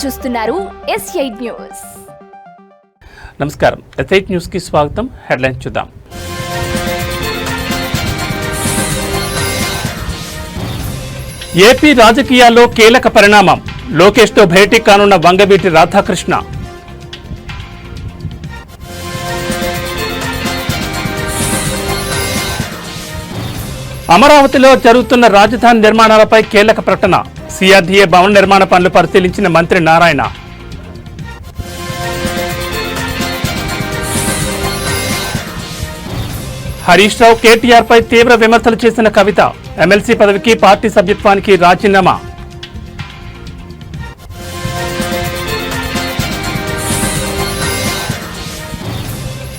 చూస్తున్నారు S8 news. నమస్కారం, S8 news కి స్వాగతం. హెడ్లైన్స్ చూద్దాం. ఏపీ రాజకీయాల్లో కీలక పరిణామం. లోకేష్ తో భేటీ కానున్న వంగవీటి రాధాకృష్ణ. అమరావతిలో జరుగుతున్న రాజధాని నిర్మాణాలపై కీలక ప్రకటన. CRDA భవన నిర్మాణ పనులు పరిశీలించిన మంత్రి నారాయణ. హరీష్ రావు కేటీఆర్ పై తీవ్ర విమర్శలు చేసిన కవిత. ఎమ్మెల్సీ పదవికి పార్టీ సభ్యత్వానికి రాజీనామా.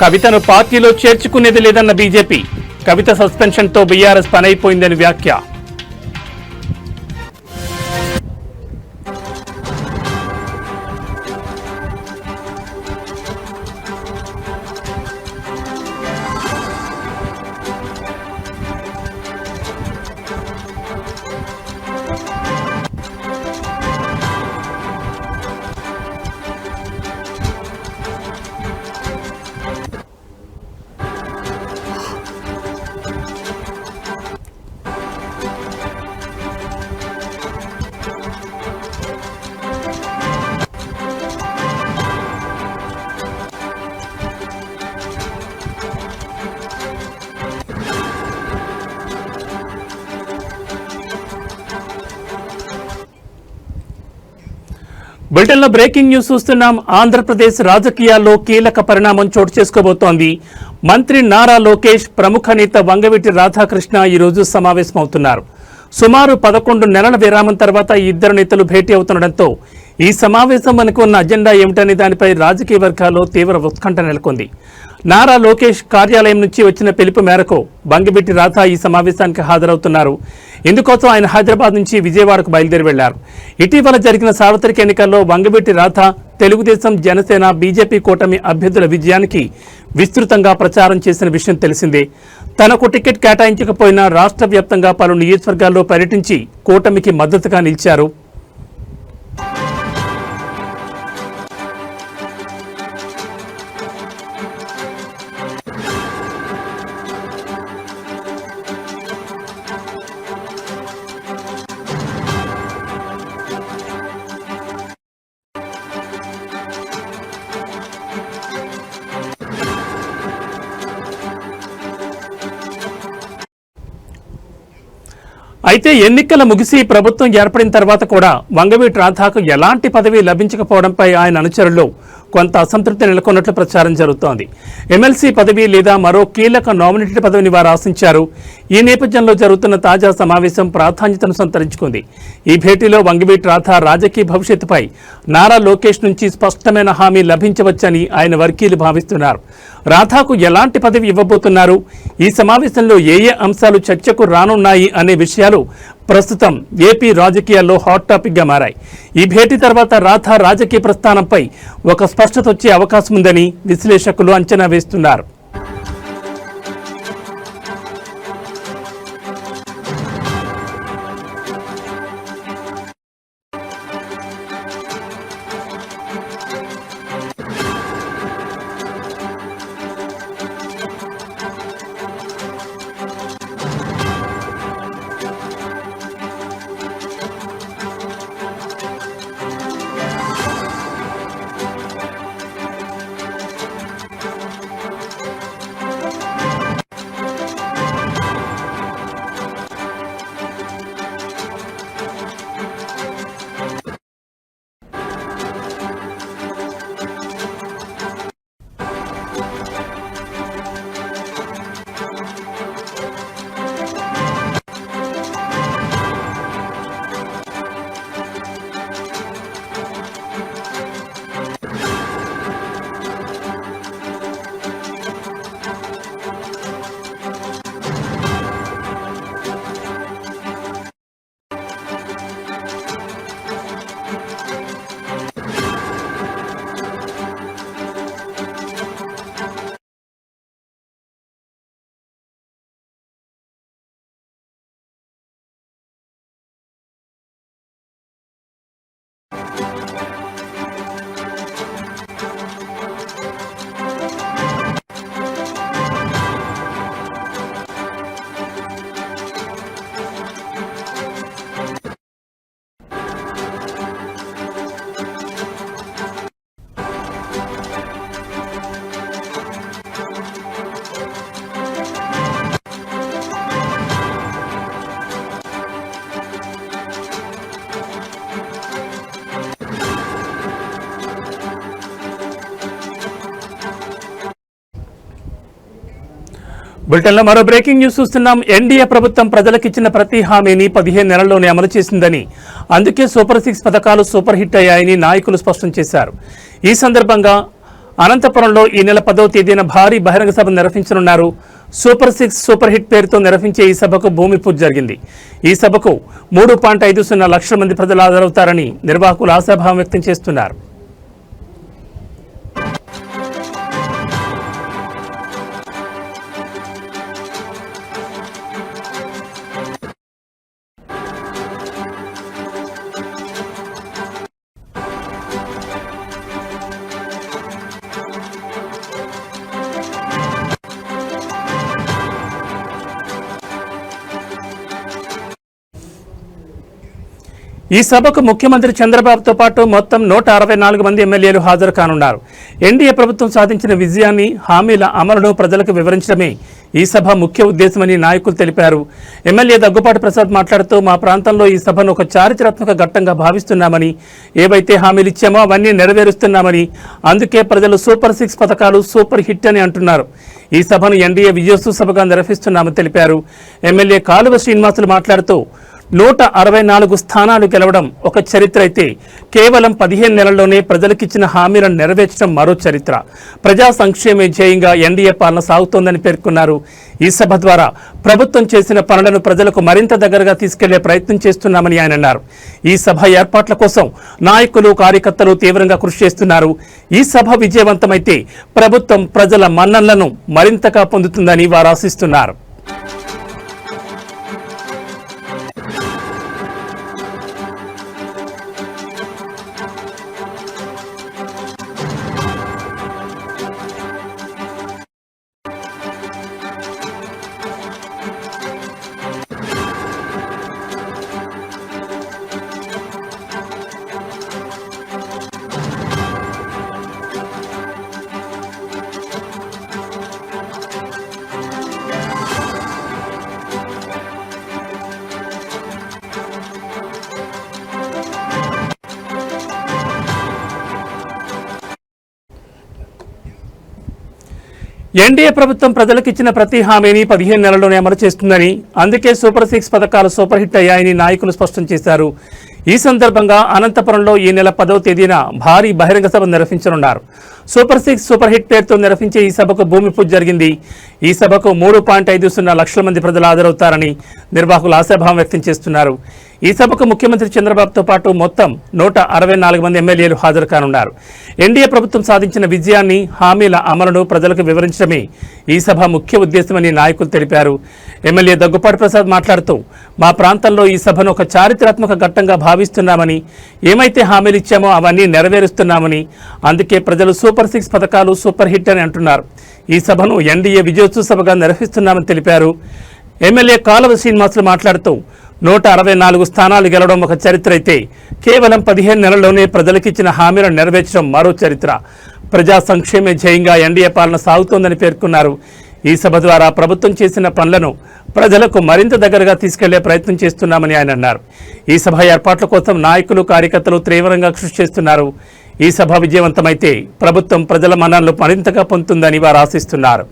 కవితను పార్టీలో చేర్చుకునేది లేదన్న బీజేపీ. కవిత సస్పెన్షన్ తో బీఆర్ఎస్ పనైపోయిందని వ్యాఖ్య. బులెటిన్లో బ్రేకింగ్ న్యూస్ చూస్తున్నాం. ఆంధ్రప్రదేశ్ రాజకీయాల్లో కీలక పరిణామం చోటు చేసుకోబోతోంది. మంత్రి నారా లోకేష్, ప్రముఖ నేత వంగవీటి రాధాకృష్ణ ఈరోజు సమావేశమవుతున్నారు. సుమారు 11 నెలల విరామం తర్వాత ఈ ఇద్దరు నేతలు భేటీ అవుతుండటంతో ఈ సమావేశం మనకు ఉన్న అజెండా ఏమిటనే దానిపై రాజకీయ వర్గాల్లో తీవ్ర ఉత్కంఠ నెలకొంది. నారా లోకేష్ కార్యాలయం నుంచి వచ్చిన పిలుపు మేరకు వంగవీటి రాధా ఈ సమావేశానికి హాజరవుతున్నారు. ఇందుకోసం ఆయన హైదరాబాద్ నుంచి విజయవాడకు బయలుదేరి వెళ్లారు. ఇటీవల జరిగిన సార్వత్రిక ఎన్నికల్లో వంగవీటి రాధా తెలుగుదేశం, జనసేన, బీజేపీ కూటమి అభ్యర్థుల విజయానికి విస్తృతంగా ప్రచారం చేసిన విషయం తెలిసిందే. తనకు టికెట్ కేటాయించకపోయినా రాష్ట్ర వ్యాప్తంగా పలు నియోజకవర్గాల్లో పర్యటించి కూటమికి మద్దతుగా నిలిచారు. అయితే ఎన్నికల ముగిసి ప్రభుత్వం ఏర్పడిన తర్వాత కూడా వంగవీటి రాధాకు ఎలాంటి పదవి లభించకపోవడంపై ఆయన అనుచరుల్లో కొంత అసంతృప్తి నెలకొన్నట్లు ప్రచారం జరుగుతోంది. ఎమ్మెల్సీ పదవి లేదా మరో కీలక నామినేటెడ్ పదవిని వారు ఆశించారు. ఈ నేపథ్యంలో జరుగుతున్న తాజా సమావేశం ప్రాధాన్యతను సంతరించుకుంది. ఈ భేటీలో వంగవీటి రాధా రాజకీయ భవిష్యత్తుపై నారా లోకేష్ నుంచి స్పష్టమైన హామీ లభించవచ్చని ఆయన వర్గీయులు భావిస్తున్నారు. రాధాకు ఎలాంటి పదవి ఇవ్వబోతున్నారు, ఈ సమావేశంలో ఏ అంశాలు చర్చకు రానున్నాయి అనే విషయాలు ప్రస్తుతం ఏపీ రాజకీయాల్లో హాట్ టాపిక్ గా మారాయి. ఈ భేటీ తర్వాత రాధా రాజకీయ ప్రస్థానంపై ఒక స్పష్టత వచ్చే అవకాశం ఉందని విశ్లేషకులు అంచనా వేస్తున్నారు. బులెటిన్లో మరో బ్రేకింగ్ న్యూస్ చూస్తున్నాం. ఎన్డీఏ ప్రభుత్వం ప్రజలకిచ్చిన ప్రతి హామీని 15 నెలల్లోనే అమలు చేసిందని, అందుకే సూపర్ 6 పథకాలు సూపర్ హిట్ అయ్యాయని నాయకులు స్పష్టం చేశారు. ఈ సందర్భంగా అనంతపురంలో ఈ నెల 10వ తేదీన భారీ బహిరంగ సభ నిర్వహించనున్నారు. సూపర్ 6 సూపర్ హిట్ పేరుతో నిర్వహించే ఈ సభకు భూమి పూజ జరిగింది. ఈ సభకు 3.50 లక్షల మంది ప్రజలు హాజరవుతారని నిర్వాహకులు ఆశాభావం వ్యక్తం చేస్తున్నారు. ఈ సభకు ముఖ్యమంత్రి చంద్రబాబుతో పాటు మొత్తం 164 మంది ఎమ్మెల్యేలు హాజరు కానున్నారు. ఎన్డీఏ ప్రభుత్వం సాధించిన విజయాన్ని, హామీల అమలును ప్రజలకు వివరించడమే ఈ సభ ముఖ్య ఉద్దేశమని నాయకులు తెలిపారు. ఎమ్మెల్యే దగ్గుపాటి ప్రసాద్ మాట్లాడుతూ, మా ప్రాంతంలో ఈ సభను ఒక చారిత్రాత్మక ఘట్టంగా భావిస్తున్నామని, ఏవైతే హామీలు ఇచ్చామో అవన్నీ నెరవేరుస్తున్నామని, అందుకే ప్రజలు సూపర్ 6 పథకాలు సూపర్ హిట్ అని అంటున్నారు. ఈ సభను ఎన్డీఏ విజయోత్సవ సభగా నిర్వహిస్తున్నామని తెలిపారు. ఎమ్మెల్యే కాలువ శ్రీనివాసులు మాట్లాడుతూ, 164 స్థానాలు గెలవడం ఒక చరిత్ర అయితే, కేవలం 15 నెలల్లోనే ప్రజలకిచ్చిన హామీలను నెరవేర్చడం మరో చరిత్ర. ప్రజా సంక్షేమే ధ్యేయంగా ఎన్డీఏ పాలన సాగుతోందని పేర్కొన్నారు. ఈ సభ ద్వారా ప్రభుత్వం చేసిన పనులను ప్రజలకు మరింత దగ్గరగా తీసుకెళ్లే ప్రయత్నం చేస్తున్నామని ఆయన అన్నారు. ఈ సభ ఏర్పాట్ల కోసం నాయకులు, కార్యకర్తలు తీవ్రంగా కృషి చేస్తున్నారు. ఈ సభ విజయవంతమైతే ప్రభుత్వం ప్రజల మన్ననలను మరింతగా పొందుతుందని వారు ఆశిస్తున్నారు. ఎన్డీఏ ప్రభుత్వం ప్రజలకిచ్చిన ప్రతి హామీని 15 నెలల్లోనే అమలు చేస్తుందని, అందుకే సూపర్ 6 పథకాలు సూపర్ హిట్ అయ్యాయని నాయకులు స్పష్టం చేశారు. ఈ సందర్భంగా అనంతపురంలో ఈ నెల 10వ తేదీన భారీ బహిరంగ సభ నిర్వహించనున్నారు. సూపర్ 6 సూపర్ హిట్ పేరుతో నిర్వహించే ఈ సభకు భూమి పూజ జరిగింది. ఈ సభకు 3.50 లక్షల మంది ప్రజలు హాజరవుతారని నిర్వాహకులు ఆశాభావం వ్యక్తం చేస్తున్నారు. ఈ సభకు ముఖ్యమంత్రి చంద్రబాబుతో పాటు మొత్తం 164 మంది ఎమ్మెల్యేలు హాజరు కానున్నారు. ఎన్డీఏ ప్రభుత్వం సాధించిన విజయాన్ని, హామీల అమలును ప్రజలకు వివరించడమే ఈ సభ ముఖ్య ఉద్దేశమని నాయకులు తెలిపారు. ఎమ్మెల్యే దగ్గుపాటి ప్రసాద్ మాట్లాడుతూ, మా ప్రాంతంలో ఈ సభను ఒక చారిత్రాత్మక ఘట్టంగా భావిస్తున్నామని, ఏమైతే హామీలు ఇచ్చామో అవన్నీ నెరవేరుస్తున్నామని, అందుకే ప్రజలు సూపర్ 6 పథకాలు సూపర్ హిట్ అని అంటున్నారు. ఈ సభను ఎన్డీఏ విజయోత్సవ సభగా నిర్వహిస్తున్నామని తెలిపారు. ఎమ్మెల్యే కాలువ శ్రీనివాసులు మాట్లాడుతూ, 164 స్థానాలు గెలవడం ఒక చరిత్ర అయితే, కేవలం 15 నెలల్లోనే ప్రజలకిచ్చిన హామీలను నెరవేర్చడం మరో చరిత్ర. ప్రజా సంక్షేమే ధ్యేయంగా ఎన్డీఏ పాలన సాగుతోందని పేర్కొన్నారు. ఈ సభ ద్వారా ప్రభుత్వం చేసిన పనులను ప్రజలకు మరింత దగ్గరగా తీసుకెళ్లే ప్రయత్నం చేస్తున్నామని ఆయన అన్నారు. ఈ సభ ఏర్పాట్ల కోసం నాయకులు, కార్యకర్తలు తీవ్రంగా కృషి చేస్తున్నారు. ఈ సభ విజయవంతమైతే ప్రభుత్వం ప్రజల మన్ననలు మరింతగా పొందుతుందని వారు ఆశిస్తున్నారు.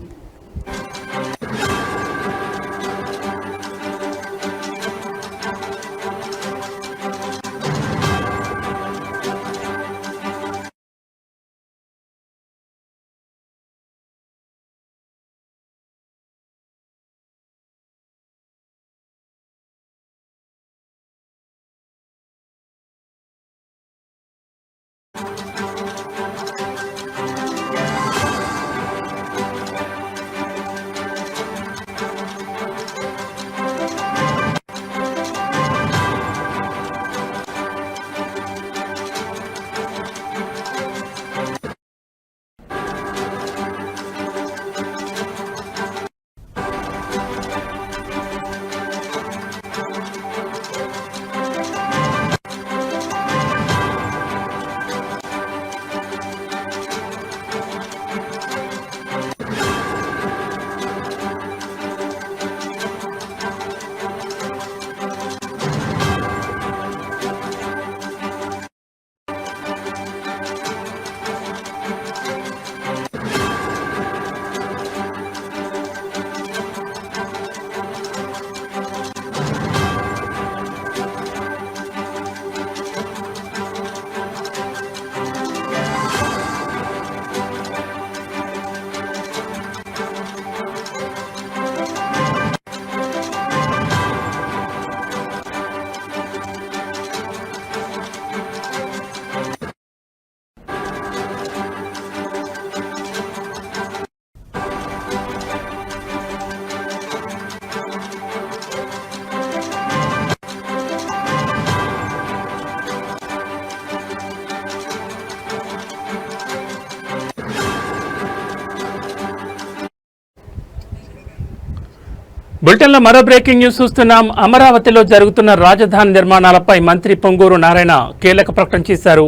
బులెటిన్లో మరో బ్రేకింగ్ న్యూస్ చూస్తున్నాం. అమరావతిలో జరుగుతున్న రాజధాని నిర్మాణాలపై మంత్రి పొంగూరు నారాయణ కీలక ప్రకటన చేశారు.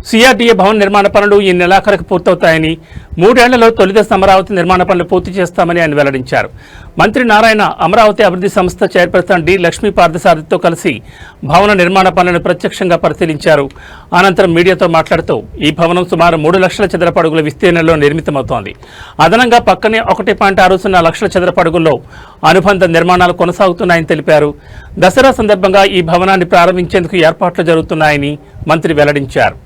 సిఆర్డీఏ భవన నిర్మాణ పనులు ఈ నెలాఖరుకు పూర్తవుతాయని, 3 ఏళ్లలో తొలిదశ అమరావతి నిర్మాణ పనులు పూర్తి చేస్తామని ఆయన వెల్లడించారు. మంత్రి నారాయణ అమరావతి అభివృద్ధి సంస్థ చైర్పర్సన్ డి లక్ష్మీ పార్థసారథితో కలిసి భవన నిర్మాణ పనులను ప్రత్యక్షంగా పరిశీలించారు. అనంతరం మీడియాతో మాట్లాడుతూ ఈ భవనం సుమారు 3 లక్షల చదరపు అడుగుల విస్తీర్ణంలో నిర్మితమవుతోంది. అదనంగా పక్కనే 1.60 లక్షల చదరపు అడుగుల్లో అనుబంధ నిర్మాణాలు కొనసాగుతున్నాయని తెలిపారు. దసరా సందర్భంగా ఈ భవనాన్ని ప్రారంభించేందుకు ఏర్పాట్లు జరుగుతున్నాయని మంత్రి వెల్లడించారు.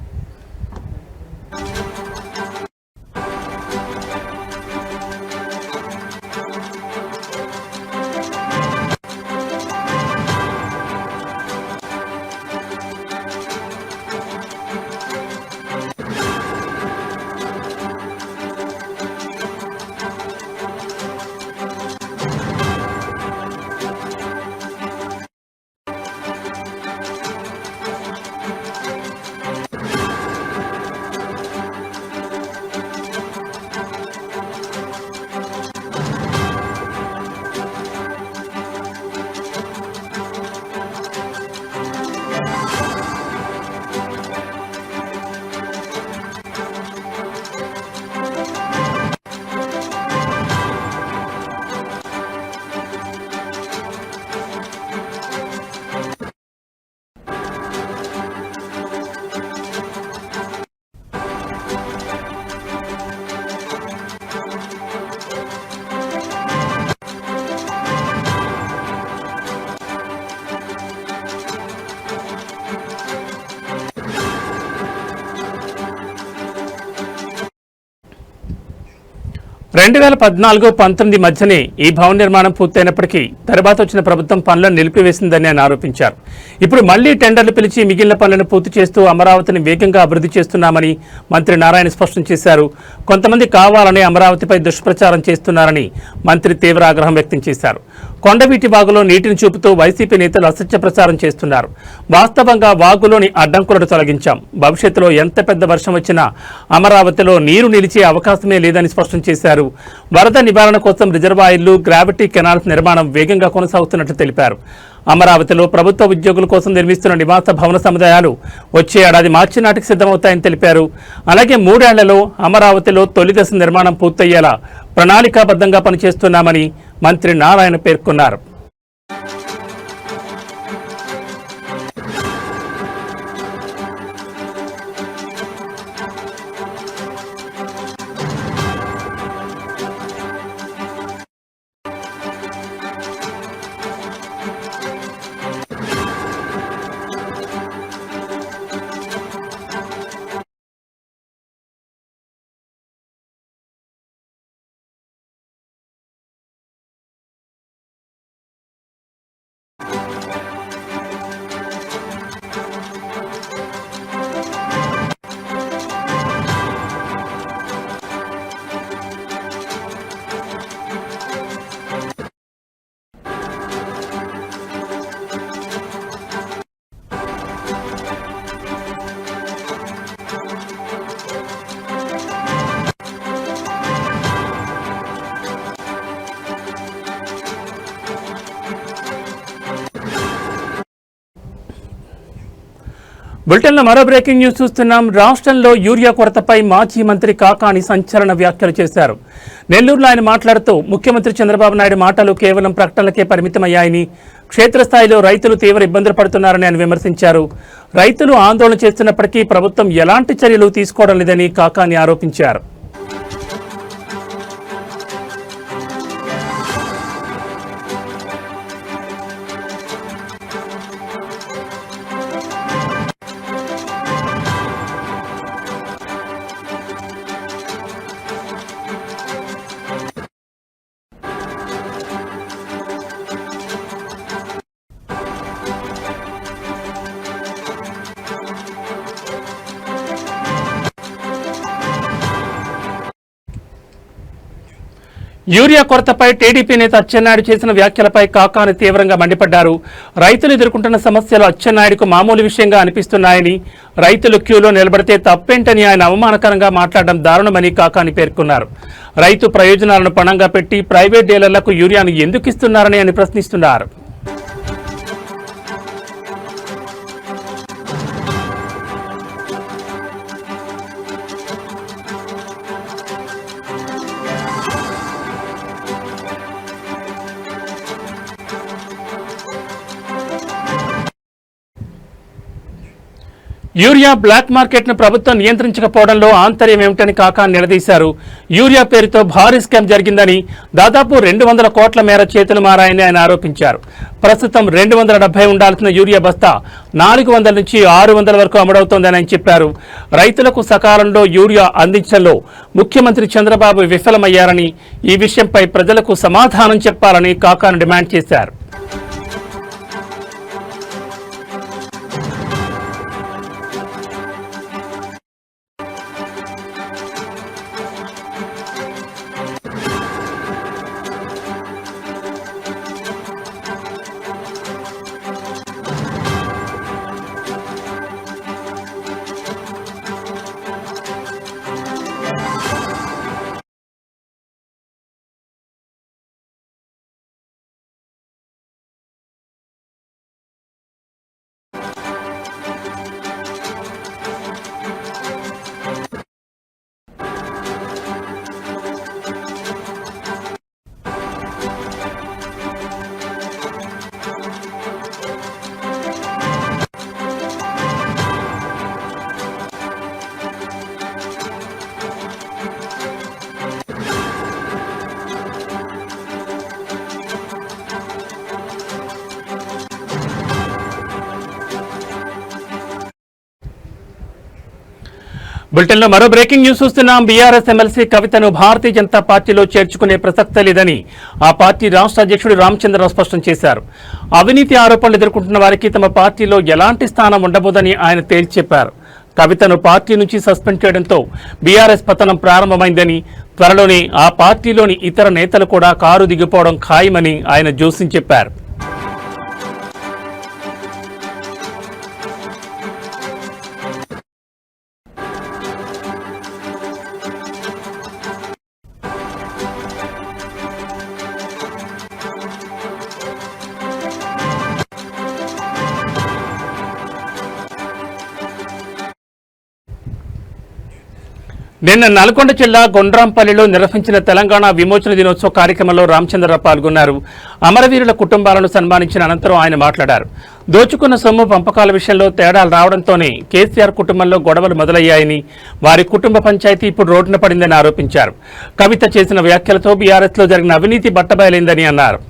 రెండు 2014-19 మధ్యనే ఈ భవన నిర్మాణం పూర్తయినప్పటికీ తర్వాత వచ్చిన ప్రభుత్వం పనులను నిలిపివేసిందని ఆయన ఆరోపించారు. ఇప్పుడు మళ్లీ టెండర్లు పిలిచి మిగిలిన పనులను పూర్తి చేస్తూ అమరావతిని వేగంగా అభివృద్ధి చేస్తున్నామని మంత్రి నారాయణ స్పష్టం చేశారు. కొంతమంది కావాలని అమరావతిపై దుష్ప్రచారం చేస్తున్నారని మంత్రి తీవ్ర ఆగ్రహం వ్యక్తం చేశారు. కొండవీటి వాగులో నీటిని చూపుతూ వైసీపీ నేతలు అసత్య ప్రచారం చేస్తున్నారు. వాస్తవంగా వాగులోని అడ్డంకులను తొలగించాం. భవిష్యత్తులో ఎంత పెద్ద వర్షం వచ్చినా అమరావతిలో నీరు నిలిచే అవకాశమే లేదని స్పష్టం చేశారు. వరద నివారణ కోసం రిజర్వాయర్లు, గ్రావిటీ కెనాల్స్ నిర్మాణం వేగంగా కొనసాగుతున్నట్లు తెలిపారు. అమరావతిలో ప్రభుత్వ ఉద్యోగుల కోసం నిర్మిస్తున్న నివాస భవన సముదాయాలు వచ్చే ఏడాది మార్చి నాటికి సిద్ధమవుతాయని తెలిపారు. అలాగే 3 ఏళ్లలో అమరావతిలో తొలిదశ నిర్మాణం పూర్తయ్యేలా ప్రణాళికాబద్ధంగా పనిచేస్తున్నామని మంత్రి నారాయణ పేర్కొన్నారు. బులెటిన్లో మరో బ్రేకింగ్ న్యూస్ చూస్తున్నాం. రాష్ట్రంలో యూరియా కొరతపై మాజీ మంత్రి కాకాని సంచలన వ్యాఖ్యలు చేశారు. నెల్లూరులో ఆయన మాట్లాడుతూ ముఖ్యమంత్రి చంద్రబాబు నాయుడు మాటలు కేవలం ప్రకటనలకే పరిమితమయ్యాయని, క్షేత్రస్థాయిలో రైతులు తీవ్ర ఇబ్బందులు పడుతున్నారని ఆయన విమర్శించారు. రైతులు ఆందోళన చేస్తున్నప్పటికీ ప్రభుత్వం ఎలాంటి చర్యలు తీసుకోవడం లేదని కాకాని ఆరోపించారు. యూరియా కొరతపై టీడీపీ నేత అచ్చెన్నాయుడు చేసిన వ్యాఖ్యలపై కాకాని తీవ్రంగా మండిపడ్డారు. రైతులు ఎదుర్కొంటున్న సమస్యలు అచ్చెన్నాయుడుకు మామూలు విషయంగా అనిపిస్తున్నాయని, రైతులు క్యూలో నిలబడితే తప్పేంటని ఆయన అవమానకరంగా మాట్లాడడం దారుణమని కాకాని పేర్కొన్నారు. రైతు ప్రయోజనాలను పణంగా పెట్టి ప్రైవేట్ డీలర్లకు యూరియాను ఎందుకు ఇస్తున్నారని ఆయన ప్రశ్నిస్తున్నారు. యూరియా బ్లాక్ మార్కెట్ ను ప్రభుత్వం నియంత్రించకపోవడంలో ఆంతర్యం ఏమిటని కాకాని నిలదీశారు. యూరియా పేరుతో భారీ స్కామ్ జరిగిందని, దాదాపు 200 కోట్ల మేర చేతులు మారాయని ఆయన ఆరోపించారు. ప్రస్తుతం 270 ఉండాల్సిన యూరియా బస్తా 400 నుంచి 600 వరకు అమ్ముడవుతోందని ఆయన చెప్పారు. రైతులకు సకాలంలో యూరియా అందించడంలో ముఖ్యమంత్రి చంద్రబాబు విఫలమయ్యారని, ఈ విషయంపై ప్రజలకు సమాధానం చెప్పాలని కాకాని డిమాండ్ చేశారు. బులెటిన్లో మరో బ్రేకింగ్ న్యూస్ చూస్తున్నాం. బీఆర్ఎస్ ఎమ్మెల్సీ కవితను భారతీయ జనతా పార్టీలో చేర్చుకునే ప్రసక్తే లేదని ఆ పార్టీ రాష్ట్ర అధ్యక్షుడు రామచంద్రరావు స్పష్టం చేశారు. అవినీతి ఆరోపణలు ఎదుర్కొంటున్న వారికి తమ పార్టీలో ఎలాంటి స్థానం ఉండబోదని ఆయన తేల్చి చెప్పారు. కవితను పార్టీ నుంచి సస్పెండ్ చేయడంతో బీఆర్ఎస్ పతనం ప్రారంభమైందని, త్వరలోనే ఆ పార్టీలోని ఇతర నేతలు కూడా కారు దిగిపోవడం ఖాయమని ఆయన జోస్యం చెప్పారు. నిన్న నల్గొండ జిల్లా గొండ్రాంపల్లిలో నిర్వహించిన తెలంగాణ విమోచన దినోత్సవ కార్యక్రమంలో రామచంద్రరావు పాల్గొన్నారు. అమరవీరుల కుటుంబాలను సన్మానించిన అనంతరం ఆయన మాట్లాడారు. దోచుకున్న సొమ్ము పంపకాల విషయంలో తేడాలు రావడంతోనే కేసీఆర్ కుటుంబంలో గొడవలు మొదలయ్యాయని, వారి కుటుంబ పంచాయతీ ఇప్పుడు రోడ్డున పడిందని ఆరోపించారు. కవిత చేసిన వ్యాఖ్యలతో బీఆర్ఎస్లో జరిగిన అవినీతి బట్టబయలైందని అన్నారు.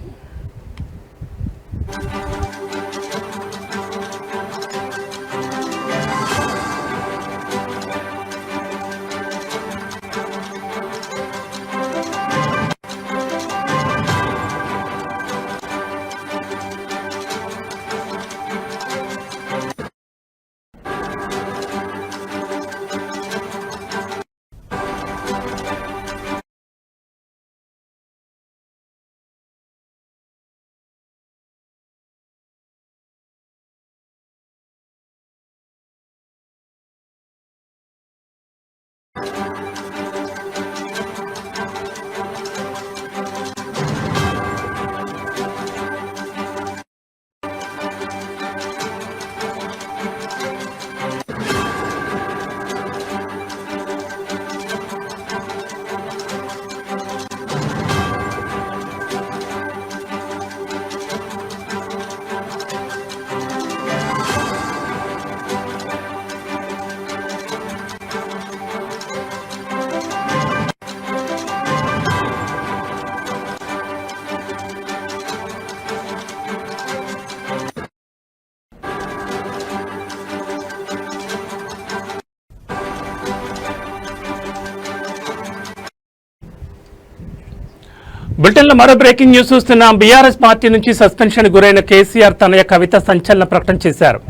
బులెటిన్లో మరో బ్రేకింగ్ న్యూస్ చూస్తున్నాం. బీఆర్ఎస్ పార్టీ నుంచి సస్పెన్షన్ గురైన కేసీఆర్ తనయ కవిత సంచలన ప్రకటన చేశారు.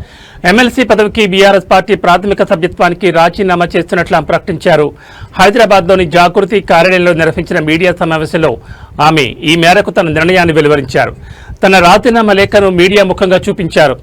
ఎమ్మెల్సీ పదవికి బీఆర్ఎస్ పార్టీ ప్రాథమిక సభ్యత్వానికి రాజీనామా చేస్తున్నట్లు ప్రకటించారు. హైదరాబాద్లోని జాగృతి కార్యాలయంలో నిర్వహించిన మీడియా సమావేశంలో ఆమె ఈ మేరకు తన నిర్ణయాన్ని వెలువరించారు. తన రాజీనామా లేఖను మీడియా ముఖంగా చూపించారు.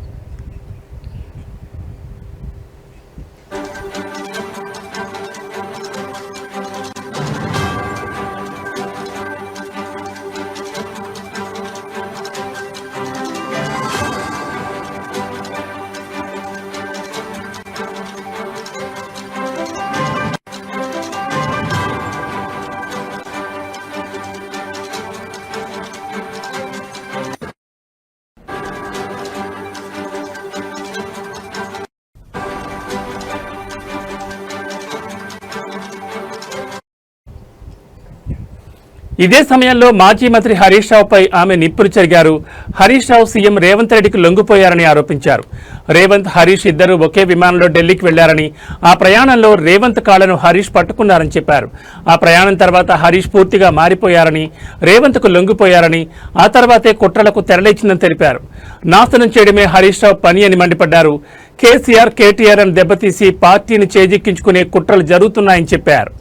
ఇదే సమయంలో మాజీ మంత్రి హరీష్ రావుపై ఆమె నిప్పులు చెరిగారు. హరీష్ రావు సీఎం రేవంత్ రెడ్డికి లొంగిపోయారని ఆరోపించారు. రేవంత్, హరీష్ ఇద్దరు ఒకే విమానంలో ఢిల్లీకి వెళ్లారని, ఆ ప్రయాణంలో రేవంత్ కాళ్లను హరీష్ పట్టుకున్నారని చెప్పారు. ఆ ప్రయాణం తర్వాత హరీష్ పూర్తిగా మారిపోయారని, రేవంత్కు లొంగిపోయారని, ఆ తర్వాతే కుట్రలకు తెరలేచిందని తెలిపారు. నాశనం చేయడమే హరీష్ రావు పని అని మండిపడ్డారు. కేసీఆర్, కేటీఆర్ను దెబ్బతీసి పార్టీని చేజిక్కించుకునే కుట్రలు జరుగుతున్నాయని చెప్పారు.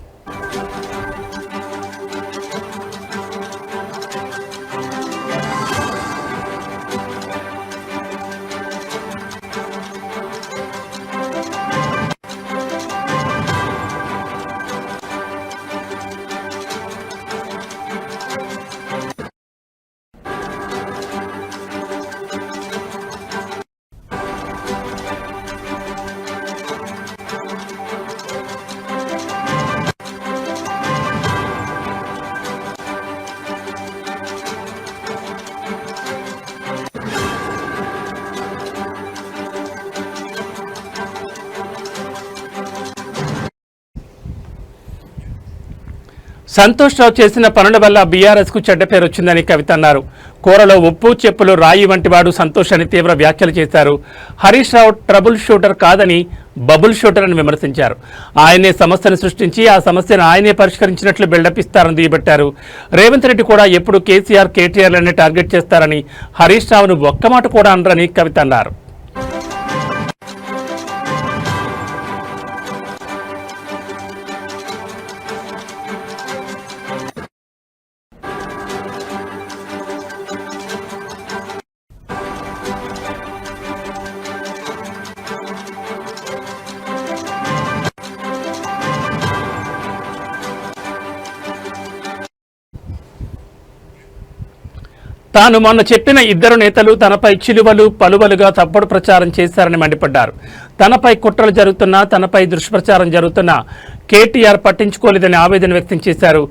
సంతోష్ రావు చేసిన పనుల వల్ల బీఆర్ఎస్ కు చెడ్డ పేరు వచ్చిందని కవిత అన్నారు. కూరలో ఉప్పు, చెప్పులు రాయి వంటి వాడు సంతోష్ అని తీవ్ర వ్యాఖ్యలు చేశారు. హరీష్ రావు ట్రబుల్ షూటర్ కాదని బబుల్ షూటర్ అని విమర్శించారు. ఆయనే సమస్యను సృష్టించి ఆ సమస్యను ఆయనే పరిష్కరించినట్లు బిల్డప్ ఇస్తారని దుయ్యబట్టారు. రేవంత్ రెడ్డి కూడా ఎప్పుడు కేసీఆర్, కేటీఆర్లనే టార్గెట్ చేస్తారని, హరీష్ రావును ఒక్క మాట కూడా అనరని కవిత అన్నారు. తాను మొన్న చెప్పిన ఇద్దరు నేతలు తనపై చిలువలు పలువలుగా తప్పుడు ప్రచారం చేశారని మండిపడ్డారు. తనపై కుట్రలు జరుగుతున్నా, తనపై దుష్ప్రచారం జరుగుతున్నా కేటీఆర్ పట్టించుకోలేదని ఆవేదన వ్యక్తం చేశారు.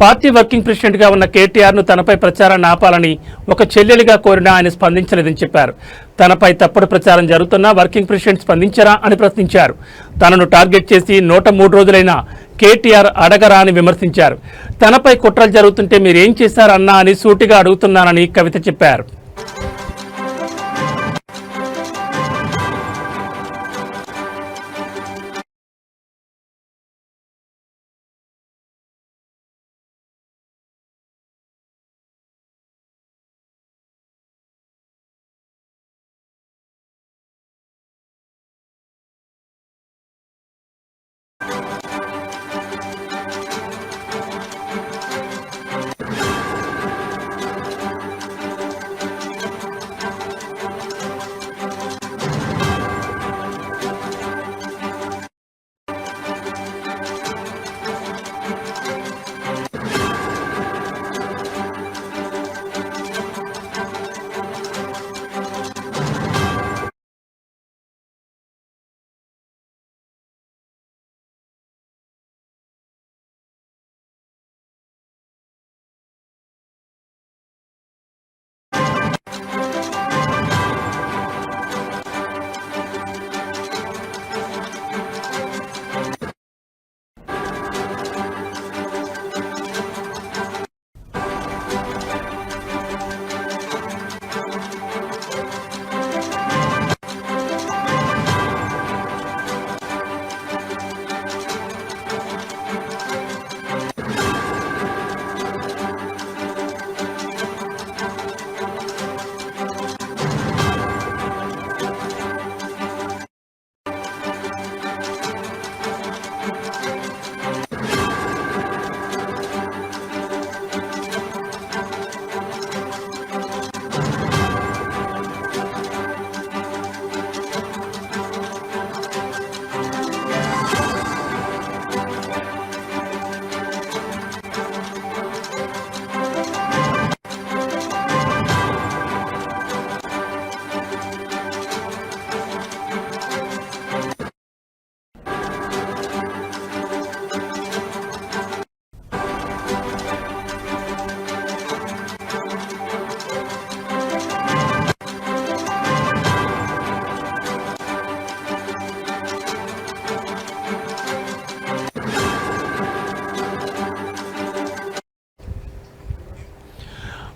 పార్టీ వర్కింగ్ ప్రెసిడెంట్గా ఉన్న కేటీఆర్ను తనపై ప్రచారాన్ని ఆపాలని ఒక చెల్లెలిగా కోరినా ఆయన స్పందించలేదని చెప్పారు. తనపై తప్పుడు ప్రచారం జరుగుతున్నా వర్కింగ్ ప్రెసిడెంట్ స్పందించరా అని ప్రశ్నించారు. తనను టార్గెట్ చేసి 103 రోజులైనా కేటీఆర్ అడగరా అని విమర్శించారు. తనపై కుట్రలు జరుగుతుంటే మీరేం చేశారన్నా అని సూటిగా అడుగుతున్నానని కవిత చెప్పారు.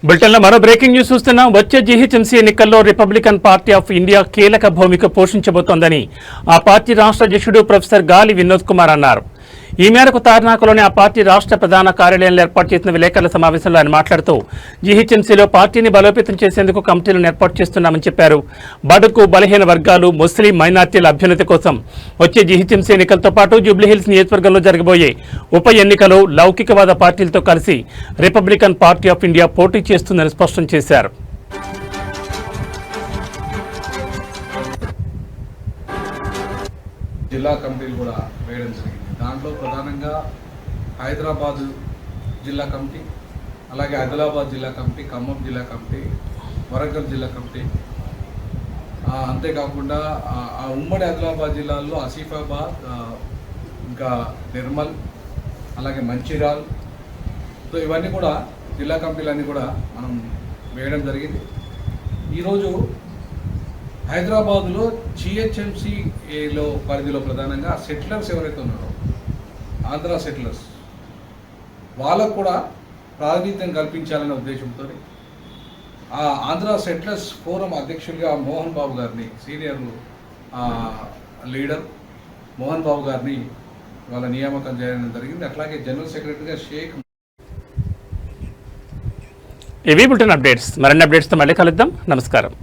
బులెటిన్లో మరో బ్రేకింగ్ న్యూస్ చూస్తున్నాం. వచ్చే జీహెచ్ఎంసీ ఎన్నికల్లో రిపబ్లికన్ పార్టీ ఆఫ్ ఇండియా కీలక భూమిక పోషించబోతోందని ఆ పార్టీ రాష్ట్ర అధ్యక్షుడు ప్రొఫెసర్ గాలి వినోద్ కుమార్ అన్నారు. ఈ మేరకు తార్నాకలోని ఆ పార్టీ రాష్ట్ర ప్రధాన కార్యాలయంలో ఏర్పాటు చేసిన విలేకరుల సమావేశంలో ఆయన మాట్లాడుతూ జీహెచ్ఎంసీలో పార్టీని బలోపేతం చేసేందుకు కమిటీలను ఏర్పాటు చేస్తున్నామని చెప్పారు. బడుగు బలహీన వర్గాలు, ముస్లిం మైనార్టీల అభ్యున్నతి కోసం వచ్చే జీహెచ్ఎంసీ ఎన్నికలతో పాటు జూబ్లీహిల్స్ నియోజకవర్గంలో జరగబోయే ఉప ఎన్నికలో లౌకికవాద పార్టీలతో కలిసి రిపబ్లికన్ పార్టీ ఆఫ్ ఇండియా పోటీ చేస్తుందని స్పష్టం చేశారు. జిల్లా కమిటీలు కూడా వేయడం జరిగింది. దాంట్లో ప్రధానంగా హైదరాబాద్ జిల్లా కమిటీ, అలాగే ఆదిలాబాద్ జిల్లా కమిటీ, ఖమ్మం జిల్లా కమిటీ, వరంగల్ జిల్లా కమిటీ, అంతేకాకుండా ఆ ఉమ్మడి ఆదిలాబాద్ జిల్లాల్లో ఆసిఫాబాద్, ఇంకా నిర్మల్, అలాగే మంచిర్యాల్, సో ఇవన్నీ కూడా జిల్లా కమిటీలన్నీ కూడా మనం వేయడం జరిగింది. ఈరోజు హైదరాబాదులో జిహెచ్ఎంసీలో పరిధిలో ప్రధానంగా సెటిలర్స్ ఎవరైతే ఉన్నారో, ఆంధ్ర సెటిలర్స్, వాళ్ళకు కూడా ప్రాతినిధ్యం కల్పించాలనే ఉద్దేశంతో ఆ ఆంధ్ర సెటిలర్స్ ఫోరం అధ్యక్షులుగా మోహన్ బాబు గారిని, సీనియర్ లీడర్ మోహన్ బాబు గారిని వాళ్ళ నియామకం చేయడం జరిగింది. అట్లాగే జనరల్ సెక్రటరీగా షేక్. ఇవి బులెటిన్ అప్డేట్స్. మరిన్ని అప్డేట్స్తో మళ్ళీ కలుద్దాం. నమస్కారం.